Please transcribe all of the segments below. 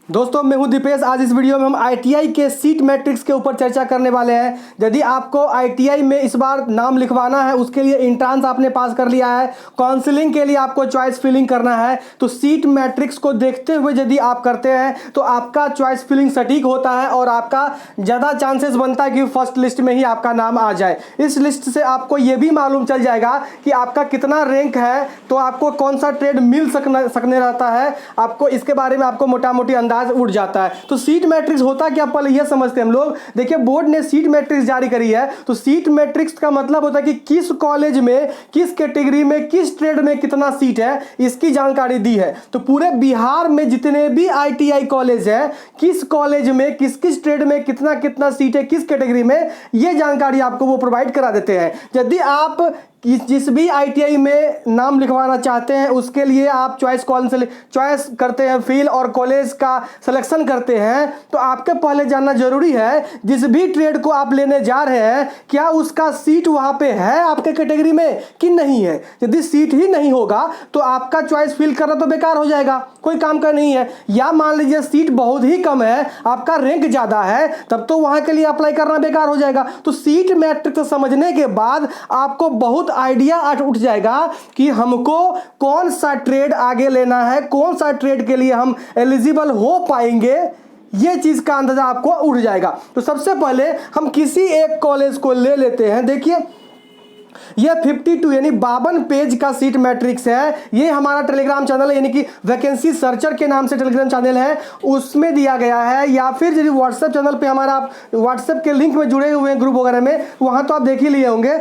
दोस्तों मैं हूं दीपेश। आज इस वीडियो में हम आईटीआई के सीट मैट्रिक्स के ऊपर चर्चा करने वाले हैं। यदि आपको आईटीआई में इस बार नाम लिखवाना है, उसके लिए एंट्रेंस आपने पास कर लिया है, काउंसलिंग के लिए आपको चॉइस फिलिंग करना है, तो सीट मैट्रिक्स को देखते हुए यदि आप करते हैं तो आपका चॉइस फिलिंग सटीक होता है और आपका ज़्यादा चांसेस बनता है कि फर्स्ट लिस्ट में ही आपका नाम आ जाए। इस लिस्ट से आपको ये भी मालूम चल जाएगा कि आपका कितना रैंक है, तो आपको कौन सा ट्रेड मिल सकने रहता है। आपको इसके बारे में आपको मोटा मोटी अंदाज उड़ जाता है। तो सीट मैट्रिक्स होता क्या, पहले यह समझते हैं हम लोग। देखिए, बोर्ड ने सीट मैट्रिक्स जारी करी है, तो सीट मैट्रिक्स का मतलब होता है कि किस कॉलेज में, किस कैटेगरी में, किस ट्रेड में कितना सीट है, इसकी जानकारी दी है। तो पूरे बिहार में जितने भी आईटीआई कॉलेज है, किस कॉलेज में किस किस ट्रेड में कितना कितना सीट है, किस कैटेगरी में, यह जानकारी आपको वो प्रोवाइड करा देते हैं। यदि आप जिस भी आईटीआई में नाम लिखवाना चाहते हैं, उसके लिए आप चॉइस करते हैं फिल और कॉलेज का सिलेक्शन करते हैं, तो आपके पहले जानना जरूरी है जिस भी ट्रेड को आप लेने जा रहे हैं, क्या उसका सीट वहां पे है आपके कैटेगरी में कि नहीं है। यदि सीट ही नहीं होगा तो आपका चॉइस फिल करना तो बेकार हो जाएगा, कोई काम का नहीं है। या मान लीजिए सीट बहुत ही कम है, आपका रैंक ज्यादा है, तब तो वहां के लिए अप्लाई करना बेकार हो जाएगा। तो सीट मैट्रिक्स समझने के बाद आपको बहुत आइडिया उठ जाएगा कि हमको कौन सा ट्रेड आगे लेना है, कौन सा ट्रेड के लिए हम एलिजिबल हो पाएंगे, ये चीज का अंदाजा आपको उठ जाएगा। तो सबसे पहले हम किसी एक कॉलेज को ले लेते हैं। देखिए, ये 52 यानी 52 पेज का सीट मैट्रिक्स है। ये हमारा टेलीग्राम चैनल है, यानी कि वैकेंसी सर्चर के नाम से टेलीग्राम चैनल है, उसमें दिया गया है। या फिर यदि व्हाट्सएप चैनल पे हमारा आप व्हाट्सएप के लिंक में जुड़े हुए हैं ग्रुप वगैरह में, वहां तो आप देख ही लिए होंगे।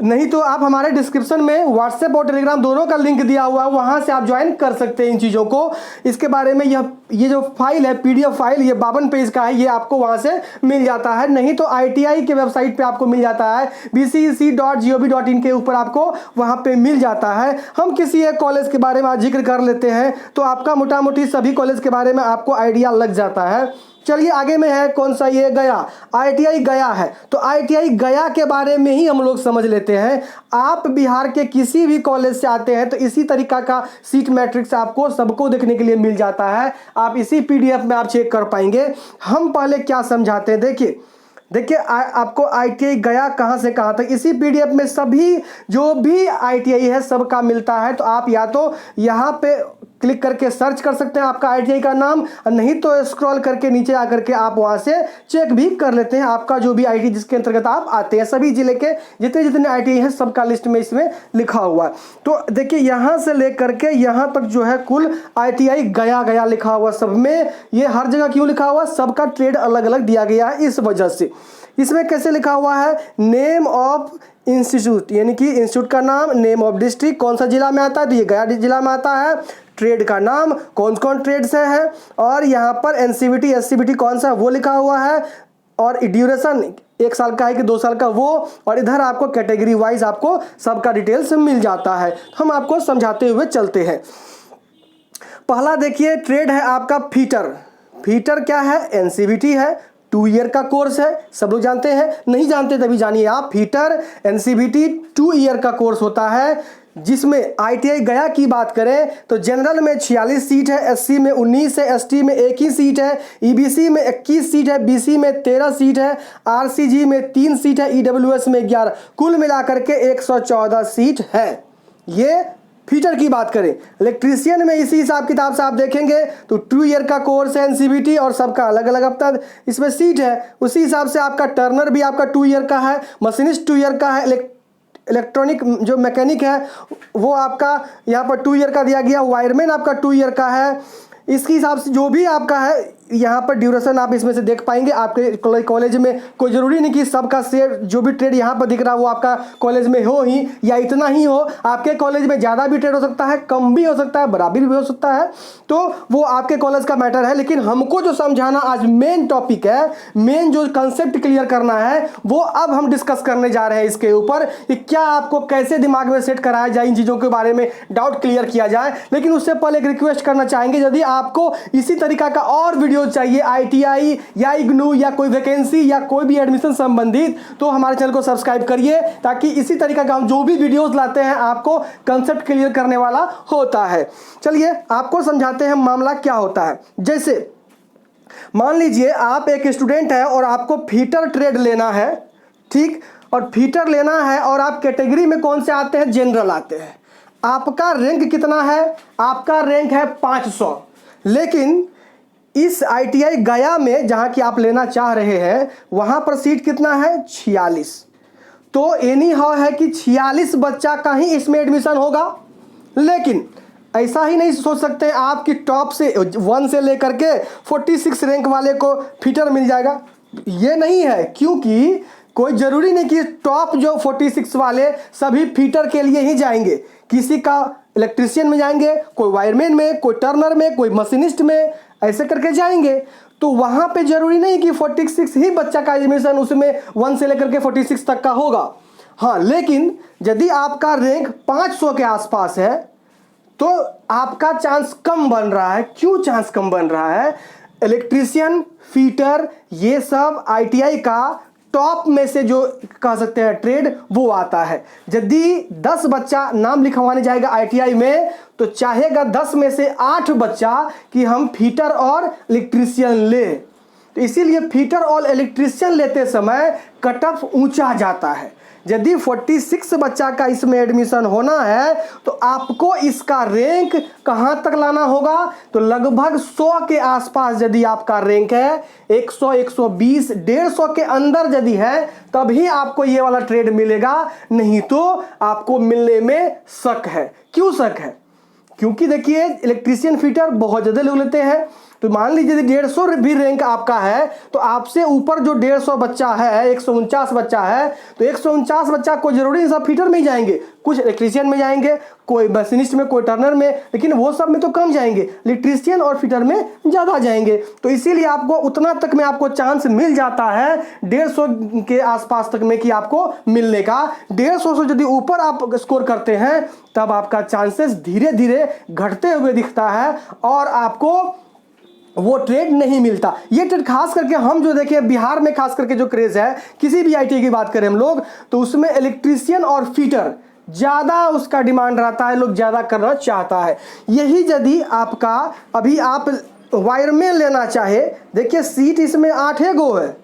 नहीं तो आप हमारे डिस्क्रिप्शन में व्हाट्सएप और टेलीग्राम दोनों का लिंक दिया हुआ है, वहां से आप ज्वाइन कर सकते हैं इन चीज़ों को। इसके बारे में ये जो फाइल है, पीडीएफ फाइल, ये 52 पेज का है, ये आपको वहां से मिल जाता है। नहीं तो आईटीआई के वेबसाइट पे आपको मिल जाता है, bcec.gov.in के ऊपर आपको वहां पे मिल जाता है। हम किसी एक कॉलेज के बारे में आज जिक्र कर लेते हैं, तो आपका मोटा मोटी सभी कॉलेज के बारे में आपको आइडिया लग जाता है। चलिए आगे में है कौन सा, ये गया, आईटीआई गया है। तो आईटीआई गया के बारे में ही हम लोग समझ लेते हैं। आप बिहार के किसी भी कॉलेज से आते हैं तो इसी तरीका का सीट मैट्रिक्स आपको सबको देखने के लिए मिल जाता है। आप इसी पीडीएफ में आप चेक कर पाएंगे। हम पहले क्या समझाते हैं, देखिए आपको आईटीआई गया कहां से कहां तक इसी पीडीएफ में सभी जो भी आईटीआई है सबका मिलता है। तो आप या तो यहां पे क्लिक करके सर्च कर सकते हैं आपका आईटीआई का नाम, नहीं तो स्क्रॉल करके नीचे आकर के आप वहां से चेक भी कर लेते हैं आपका जो भी आईटीआई जिसके अंतर्गत आप आते हैं। सभी जिले के जितने जितने आईटीआई हैं सबका लिस्ट में इसमें लिखा हुआ है। तो देखिए, यहां से लेकर के यहां तक जो है कुल आईटीआई गया गया लिखा हुआ सब में। ये हर जगह क्यों लिखा हुआ, सबका ट्रेड अलग अलग दिया गया है इस वजह से। इसमें कैसे लिखा हुआ है, नेम ऑफ इंस्टीट्यूट, यानी कि इंस्टीट्यूट का नाम, नेम ऑफ डिस्ट्रिक्ट, कौन सा जिला में आता है, तो ये गया जिला में आता है। ट्रेड का नाम, कौन कौन ट्रेड से है, और यहाँ पर एनसीबीटी एससीबीटी कौन सा है वो लिखा हुआ है, और ड्यूरेशन 1 साल का है कि 2 साल का वो, और इधर आपको कैटेगरी वाइज आपको सबका डिटेल्स मिल जाता है। हम आपको समझाते हुए चलते हैं। पहला देखिए, ट्रेड है आपका फीटर। फीटर क्या है, एनसीबीटी है, 2 ईयर का कोर्स है, सब लोग जानते हैं, नहीं जानते तभी जानिए आप। फीटर एनसीबीटी 2 ईयर का कोर्स होता है, जिसमें आईटीआई गया की बात करें तो जनरल में 46 सीट है, एससी में 19 है, एसटी में 1 ही सीट है, ईबीसी में 21 सीट है, बीसी में 13 सीट है, आरसीजी में 3 सीट है, ईडब्ल्यूएस में 11, कुल मिलाकर के 114 सीट है। ये फीटर की बात करें। इलेक्ट्रीशियन में इसी हिसाब किताब से आप देखेंगे तो 2 ईयर का कोर्स है एनसीबीटी, और सबका अलग अलग अब तक इसमें सीट है। उसी हिसाब से आपका टर्नर भी आपका 2 ईयर का है, मशीनिस्ट 2 ईयर का है, इलेक्ट्रॉनिक जो मैकेनिक है वो आपका यहाँ पर 2 ईयर का दिया गया, वायरमैन आपका 2 ईयर का है। इसके हिसाब से जो भी आपका है यहाँ पर ड्यूरेशन आप इसमें से देख पाएंगे। आपके कॉलेज में कोई ज़रूरी नहीं कि सबका शेयर जो भी ट्रेड यहाँ पर दिख रहा है वो आपका कॉलेज में हो ही या इतना ही हो। आपके कॉलेज में ज़्यादा भी ट्रेड हो सकता है, कम भी हो सकता है, बराबर भी हो सकता है, तो वो आपके कॉलेज का मैटर है। लेकिन हमको जो समझाना आज मेन टॉपिक है, मेन जो कंसेप्ट क्लियर करना है, वो अब हम डिस्कस करने जा रहे हैं इसके ऊपर कि क्या आपको कैसे दिमाग में सेट कराया जाए, इन चीज़ों के बारे में डाउट क्लियर किया जाए। लेकिन उससे पहले एक रिक्वेस्ट करना चाहेंगे, यदि आपको इसी तरीका का और वीडियो चाहिए आईटीआई या इग्नू या कोई वैकेंसी या कोई भी एडमिशन संबंधित, तो हमारे चैनल को सब्सक्राइब करिए, ताकि इसी तरीका का हम जो भी वीडियोस लाते हैं आपको कंसेप्ट क्लियर करने वाला होता है। चलिए आपको समझाते हैं मामला क्या होता है। जैसे मान लीजिए आप एक स्टूडेंट है और आपको फीटर ट्रेड लेना है, ठीक, और फीटर लेना है और आप कैटेगरी में कौन से आते हैं, जनरल आते हैं। आपका रैंक कितना है, आपका रैंक है 500, लेकिन इस ITI गया में जहां कि आप लेना चाह रहे हैं वहां पर सीट कितना है, 46। तो एनी हाउ है कि 46 बच्चा का ही इसमें एडमिशन होगा। लेकिन ऐसा ही नहीं सोच सकते आप कि टॉप से 1 से लेकर के 46 रैंक वाले को फीटर मिल जाएगा, ये नहीं है। क्योंकि कोई ज़रूरी नहीं कि टॉप जो 46 वाले सभी फीटर के लिए ही जाएंगे। किसी का इलेक्ट्रीशियन में जाएंगे, कोई वायरमैन में, कोई टर्नर में, कोई मशीनिस्ट में, ऐसे करके जाएंगे। तो वहाँ पे ज़रूरी नहीं कि 46 ही बच्चा का एडमिशन उसमें 1 से लेकर के 46 तक का होगा। हाँ, लेकिन यदि आपका रैंक 500 के आसपास है तो आपका चांस कम बन रहा है। क्यों चांस कम बन रहा है, इलेक्ट्रीशियन, फीटर, ये सब ITI का टॉप में से जो कह सकते हैं ट्रेड वो आता है। यदि 10 बच्चा नाम लिखवाने जाएगा ITI में तो चाहेगा 10 में से 8 बच्चा कि हम फीटर और इलेक्ट्रीशियन ले। तो इसीलिए फीटर और इलेक्ट्रीशियन लेते समय कट ऑफ ऊंचा जाता है। यदि 46 बच्चा का इसमें एडमिशन होना है तो आपको इसका रैंक कहाँ तक लाना होगा, तो लगभग 100 के आसपास यदि आपका रैंक है, 100, 120, 150 के अंदर यदि है तभी आपको ये वाला ट्रेड मिलेगा, नहीं तो आपको मिलने में शक है। क्यों शक है, क्योंकि देखिए इलेक्ट्रीशियन, फीटर बहुत ज़्यादा लोग लेते हैं। तो मान लीजिए यदि 150 भी रैंक आपका है तो आपसे ऊपर जो 150 बच्चा है, 149 बच्चा है, तो 149 बच्चा को जरूरी नहीं सब फीटर में ही जाएंगे, कुछ इलेक्ट्रीशियन में जाएंगे, कोई मशीनिस्ट में, कोई टर्नर में, लेकिन वो सब में तो कम जाएंगे, इलेक्ट्रीशियन और फीटर में ज़्यादा जाएंगे। तो इसीलिए आपको उतना तक में आपको चांस मिल जाता है 150 के आसपास तक में कि आपको मिलने का। 150 से यदि ऊपर आप स्कोर करते हैं तब आपका चांसेस धीरे धीरे घटते हुए दिखता है और आपको वो ट्रेड नहीं मिलता। ये ट्रेड खास करके हम जो देखें बिहार में खास करके जो क्रेज है, किसी भी ITI की बात करें हम लोग तो उसमें इलेक्ट्रीशियन और फीटर ज़्यादा उसका डिमांड रहता है, लोग ज़्यादा करना चाहता है। यही यदि आपका अभी आप वायरमैन लेना चाहे, देखिए सीट इसमें 8 गो है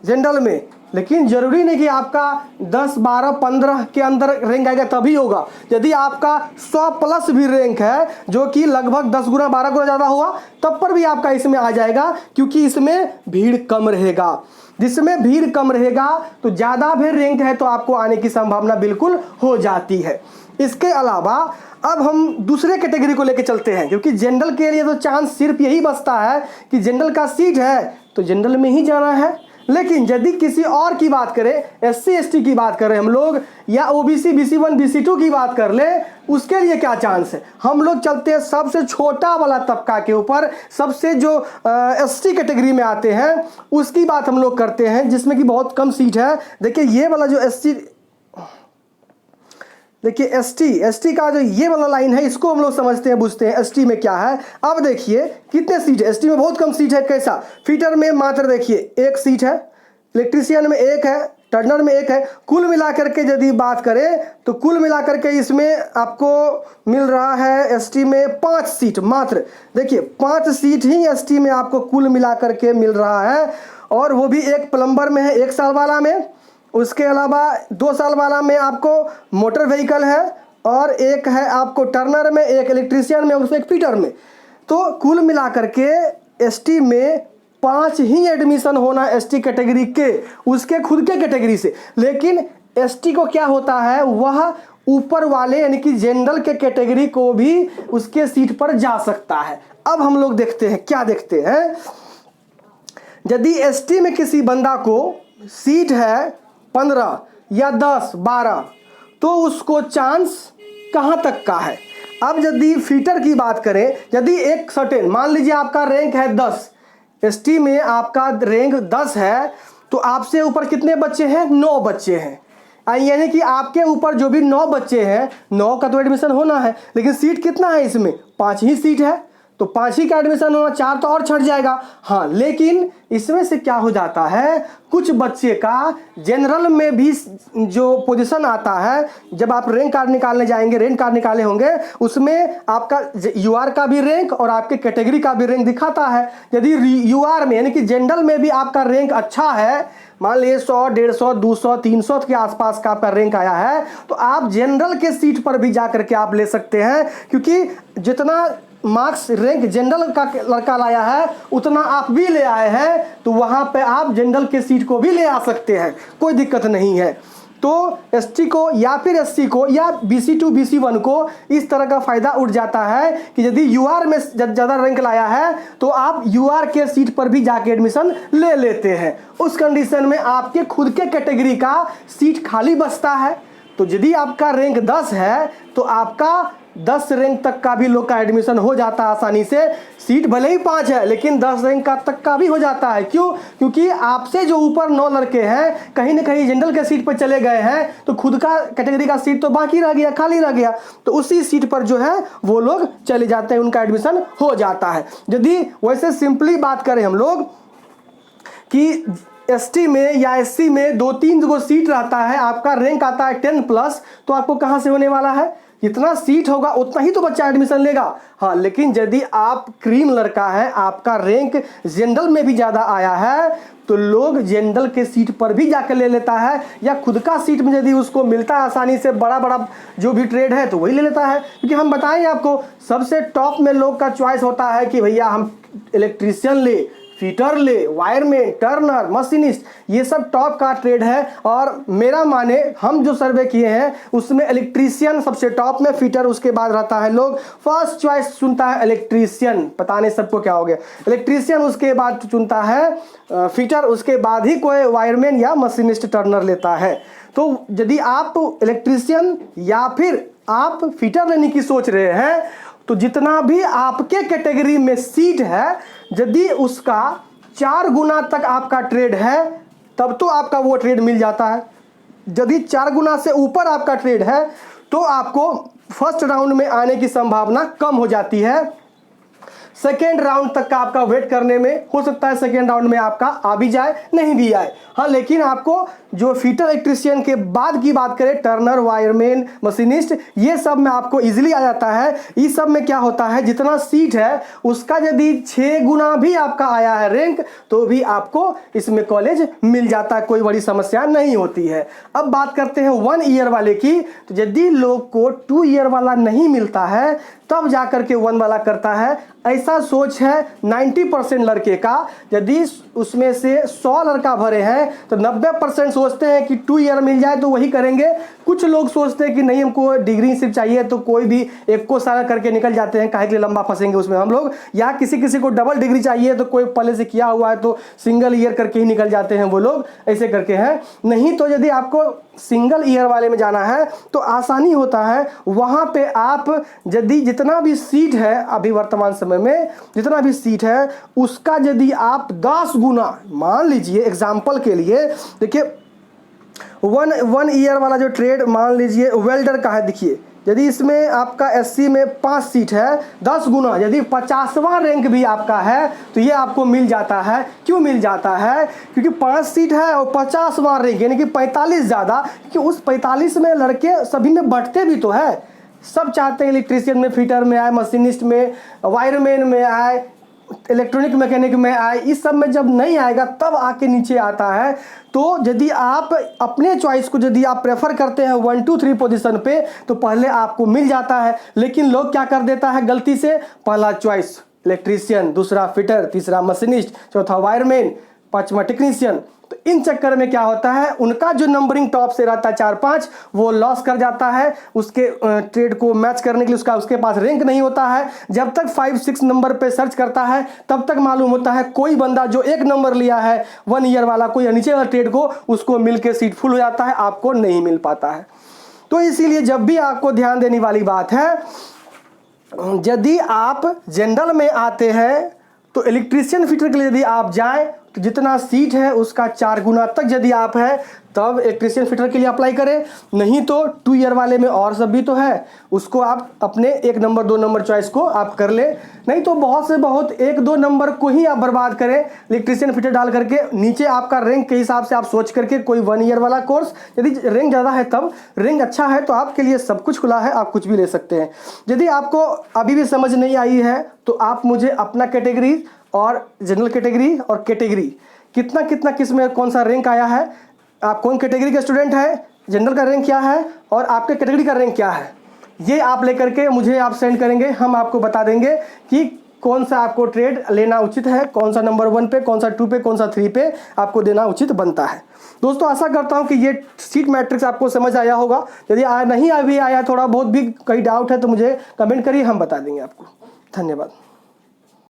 जनरल में, लेकिन ज़रूरी नहीं कि आपका 10, 12, 15 के अंदर रैंक आएगा तभी होगा। यदि आपका 100 प्लस भी रैंक है जो कि लगभग 10 गुना 12 गुना ज़्यादा हुआ तब पर भी आपका इसमें आ जाएगा, क्योंकि इसमें भीड़ कम रहेगा। जिसमें भीड़ कम रहेगा तो ज़्यादा भी रैंक है तो आपको आने की संभावना बिल्कुल हो जाती है। इसके अलावा अब हम दूसरे कैटेगरी को लेकर चलते हैं, क्योंकि जनरल के लिए तो चांस सिर्फ यही बचता है कि जनरल का सीट है तो जनरल में ही जाना है। लेकिन यदि किसी और की बात करें, SC ST की बात करें हम लोग, या OBC BC1 BC2 की बात कर ले, उसके लिए क्या चांस है। हम लोग चलते हैं सबसे छोटा वाला तबका के ऊपर, सबसे जो ST कैटेगरी में आते हैं उसकी बात हम लोग करते हैं, जिसमें कि बहुत कम सीट है। देखिए ये वाला जो SC, देखिए ST का जो ये वाला लाइन है इसको हम लोग समझते हैं, बुझते हैं ST में क्या है। अब देखिए कितने सीट है, ST में बहुत कम सीट है। कैसा, फीटर में मात्र देखिए 1 सीट है, इलेक्ट्रीशियन में 1 है, टर्नर में 1 है। कुल मिलाकर के यदि बात करें तो कुल मिलाकर के इसमें आपको मिल रहा है ST में 5 सीट मात्र। देखिए 5 सीट ही ST में आपको कुल मिलाकर के मिल रहा है, और वो भी एक प्लम्बर में है 1 साल वाला में, उसके अलावा 2 साल वाला में आपको मोटर व्हीकल है, और 1 है आपको टर्नर में, 1 इलेक्ट्रीशियन में, उसमें 1 फीटर में। तो कुल मिलाकर के ST में 5 ही एडमिशन होना ST कैटेगरी के, उसके खुद के कैटेगरी से। लेकिन ST को क्या होता है, वह ऊपर वाले यानी कि जनरल के कैटेगरी को भी उसके सीट पर जा सकता है। अब हम लोग देखते हैं, क्या देखते हैं, यदि ST में किसी बंदा को सीट है 15 या 10, 12 तो उसको चांस कहाँ तक का है। अब यदि फीटर की बात करें, यदि एक सर्टेन, मान लीजिए आपका रैंक है 10, ST में आपका रैंक 10 है, तो आपसे ऊपर कितने बच्चे हैं, 9 बच्चे हैं। यानी कि आपके ऊपर जो भी 9 बच्चे हैं, 9 का तो एडमिशन होना है, लेकिन सीट कितना है इसमें, 5 ही सीट है। तो 5 ही का एडमिशन होगा, 4 तो और छट जाएगा। हाँ, लेकिन इसमें से क्या हो जाता है, कुछ बच्चे का जनरल में भी जो पोजीशन आता है, जब आप रैंक कार्ड निकालने जाएंगे, रैंक कार्ड निकाले होंगे, उसमें आपका यूआर का भी रैंक और आपके कैटेगरी का भी रैंक दिखाता है। यदि यूआर में यानी कि जनरल में भी आपका रैंक अच्छा है, मान लीजिए 100, 150, 200, 300 के आसपास का आपका रैंक आया है, तो आप जनरल के सीट पर भी जा करके आप ले सकते हैं, क्योंकि जितना मार्क्स रैंक जनरल का लड़का लाया है उतना आप भी ले आए हैं, तो वहां पे आप जनरल के सीट को भी ले आ सकते हैं, कोई दिक्कत नहीं है। तो एसटी को या फिर एससी को या BC2 BC1 को इस तरह का फायदा उठ जाता है कि यदि यूआर में ज़्यादा रैंक लाया है तो आप यूआर के सीट पर भी जाके एडमिशन ले लेते हैं। उस कंडीशन में आपके खुद के कैटेगरी का सीट खाली बचता है। तो यदि आपका रैंक 10 है तो आपका 10 रैंक तक का भी लोग का एडमिशन हो जाता है आसानी से। सीट भले ही 5 है लेकिन 10 रैंक का तक का भी हो जाता है। क्यों? क्योंकि आपसे जो ऊपर 9 लड़के हैं कहीं ना कहीं जनरल के सीट पर चले गए हैं, तो खुद का कैटेगरी का सीट तो बाकी रह गया, खाली रह गया, तो उसी सीट पर जो है वो लोग चले जाते हैं, उनका एडमिशन हो जाता है। यदि वैसे सिंपली बात करें हम लोग कि एसटी में या एससी में 2-3 गो सीट रहता है, आपका रैंक आता है 10+, तो आपको कहाँ से होने वाला है, जितना सीट होगा उतना ही तो बच्चा एडमिशन लेगा। हाँ, लेकिन यदि आप क्रीम लड़का है, आपका रैंक जनरल में भी ज़्यादा आया है, तो लोग जनरल के सीट पर भी जाकर ले लेता है, या खुद का सीट में यदि उसको मिलता है आसानी से, बड़ा बड़ा जो भी ट्रेड है तो वही ले लेता है। क्योंकि हम बताएंगे आपको, सबसे टॉप में लोग का चॉइस होता है कि भैया हम इलेक्ट्रीशियन ले, फिटर ले, वायरमैन, टर्नर, मशीनिस्ट, ये सब टॉप का ट्रेड है। और मेरा माने हम जो सर्वे किए हैं उसमें इलेक्ट्रीशियन सबसे टॉप में, फिटर उसके बाद रहता है। लोग फर्स्ट चॉइस चुनता है इलेक्ट्रीशियन, पता नहीं सबको क्या हो गया, इलेक्ट्रीशियन उसके बाद चुनता है फिटर, उसके बाद ही कोई वायरमैन या मशीनिस्ट, टर्नर लेता है। तो यदि आप इलेक्ट्रीशियन या फिर आप फिटर लेने की सोच रहे हैं, तो जितना भी आपके कैटेगरी में सीट है, यदि उसका 4 गुना तक आपका ट्रेड है तब तो आपका वो ट्रेड मिल जाता है। यदि 4 गुना से ऊपर आपका ट्रेड है तो आपको फर्स्ट राउंड में आने की संभावना कम हो जाती है। सेकेंड राउंड तक का आपका वेट करने में हो सकता है, सेकेंड राउंड में आपका आ भी जाए, नहीं भी आए। हाँ, लेकिन आपको जो फिटर इलेक्ट्रीशियन के बाद की बात करें, टर्नर, वायरमैन, मशीनिस्ट, ये सब में आपको इजीली आ जाता है। इस सब में क्या होता है, जितना सीट है उसका यदि 6 गुना भी आपका आया है रैंक, तो भी आपको इसमें कॉलेज मिल जाता है, कोई बड़ी समस्या नहीं होती है। अब बात करते हैं 1 ईयर वाले की। तो यदि लोग को 2 ईयर वाला नहीं मिलता है तब जाकर के 1 वाला करता है, ऐसा सोच है 90% लड़के का। यदि उसमें से 100 लड़का भरे हैं तो 90% सोचते हैं कि 2 ईयर मिल जाए तो वही करेंगे। कुछ लोग सोचते हैं कि नहीं, हमको डिग्री सिर्फ चाहिए, तो कोई भी 1 साल करके निकल जाते हैं, काहे के लिए लंबा फंसेंगे उसमें हम लोग। या किसी को डबल डिग्री चाहिए तो कोई पहले से किया हुआ है तो सिंगल ईयर करके ही निकल जाते हैं वो लोग, ऐसे करके हैं। नहीं तो यदि आपको सिंगल ईयर वाले में जाना है तो आसानी होता है। वहाँ पे आप यदि जितना भी सीट है अभी वर्तमान समय में, जितना भी सीट है उसका यदि आप 10 गुना, मान लीजिए एग्जाम्पल के लिए, देखिए 1 ईयर वाला जो ट्रेड मान लीजिए वेल्डर का है, देखिए यदि इसमें आपका एससी में 5 सीट है, 10 गुना यदि 50वां रैंक भी आपका है तो ये आपको मिल जाता है। क्यों मिल जाता है? क्योंकि 5 सीट है और 50वां रैंक यानी कि 45 ज़्यादा, क्योंकि उस 45 में लड़के सभी में बढ़ते भी तो है। सब चाहते हैं इलेक्ट्रीशियन में, फिटर में आए, मशीनिस्ट में, वायरमैन में आए, इलेक्ट्रॉनिक मैकेनिक में आए। इस सब में जब नहीं आएगा तब आके नीचे आता है। तो यदि आप अपने चॉइस को यदि आप प्रेफर करते हैं 1, 2, 3 पोजीशन पे, तो पहले आपको मिल जाता है। लेकिन लोग क्या कर देता है गलती से, पहला चॉइस इलेक्ट्रीशियन, दूसरा फिटर, तीसरा मशीनिस्ट, चौथा वायरमैन, 5वां टेक्नीशियन। तो इन चक्कर में क्या होता है, उनका जो नंबरिंग टॉप से रहता है 4-5, वो लॉस कर जाता है। उसके ट्रेड को मैच करने के लिए उसके पास रैंक नहीं होता है। जब तक 5-6 नंबर पे सर्च करता है तब तक मालूम होता है कोई बंदा जो 1 नंबर लिया है 1 ईयर वाला, कोई नीचे वाला ट्रेड को, उसको मिल के सीट फुल हो जाता है, आपको नहीं मिल पाता है। तो इसीलिए जब भी आपको ध्यान देने वाली बात है, यदि आप जनरल में आते हैं तो इलेक्ट्रीशियन फिटर के लिए यदि आप जाएं जितना सीट है उसका 4 गुना तक यदि आप है तब इलेक्ट्रीशियन फिटर के लिए अप्लाई करें, नहीं तो 2 ईयर वाले में और सब भी तो है, उसको आप अपने 1 नंबर 2 नंबर चॉइस को आप कर ले। नहीं तो बहुत से बहुत 1-2 नंबर को ही आप बर्बाद करें इलेक्ट्रीशियन फिटर डाल करके। नीचे आपका रैंक के हिसाब से आप सोच करके कोई 1 ईयर वाला कोर्स, यदि रैंक ज़्यादा है तब, रैंक अच्छा है तो आपके लिए सब कुछ खुला है, आप कुछ भी ले सकते हैं। यदि आपको अभी भी समझ नहीं आई है तो आप मुझे अपना कैटेगरी और जनरल कैटेगरी और कैटेगरी कितना कितना किस में कौन सा रैंक आया है, आप कौन कैटेगरी के स्टूडेंट है, जनरल का रैंक क्या है और आपके कैटेगरी का रैंक क्या है, ये आप लेकर के मुझे आप सेंड करेंगे। हम आपको बता देंगे कि कौन सा आपको ट्रेड लेना उचित है, कौन सा नंबर 1 पे, कौन सा 2 पे, कौन सा 3 पे आपको देना उचित बनता है। दोस्तों आशा करता हूं कि ये सीट मैट्रिक्स आपको समझ आया होगा। यदि नहीं अभी आया, थोड़ा बहुत भी कहीं डाउट है तो मुझे कमेंट करिए, हम बता देंगे आपको। धन्यवाद।